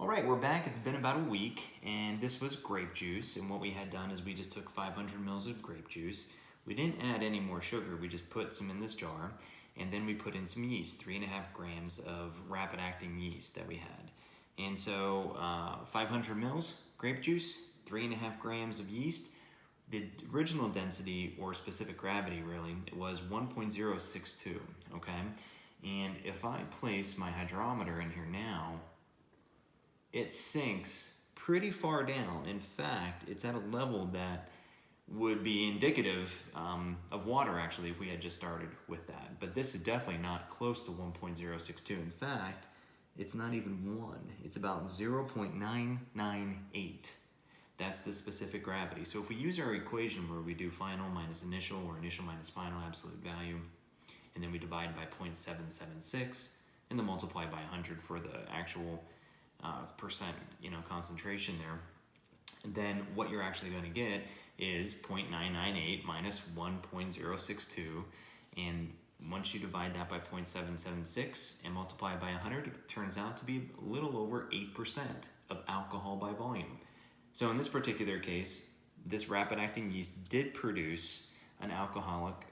All right, we're back. It's been about a week, and this was grape juice. And what we had done is we just took 500 mils of grape juice. We didn't add any more sugar. We just put some in this jar, and then we put in some yeast, 3.5 grams of rapid-acting yeast that we had. And so 500 mils grape juice, 3.5 grams of yeast. The original density, or specific gravity really, it was 1.062, okay? And if I place my hydrometer in here now, it sinks pretty far down. In fact, it's at a level that would be indicative of water actually if we had just started with that. But this is definitely not close to 1.062. In fact, it's not even 1. It's about 0.998. That's the specific gravity. So if we use our equation where we do final minus initial or initial minus final absolute value, and then we divide by 0.776 and then multiply by 100 for the actual percent concentration there, then what you're actually going to get is 0.998 minus 1.062, and once you divide that by 0.776 and multiply by 100, it turns out to be a little over 8% of alcohol by volume. So in this particular case, this rapid acting yeast did produce an alcoholic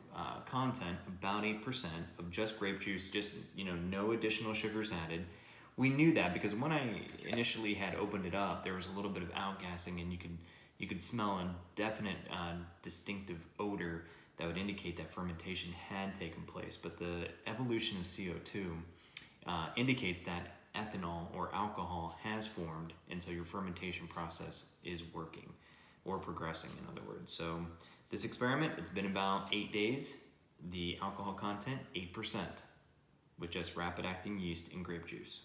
content about 8% of just grape juice, just no additional sugars added. We knew that because when I initially had opened it up, there was a little bit of outgassing, and you could smell a definite distinctive odor that would indicate that fermentation had taken place. But the evolution of CO2 indicates that ethanol or alcohol has formed, and so your fermentation process is working or progressing, in other words. So this experiment, it's been about 8 days. The alcohol content, 8%, with just rapid acting yeast in grape juice.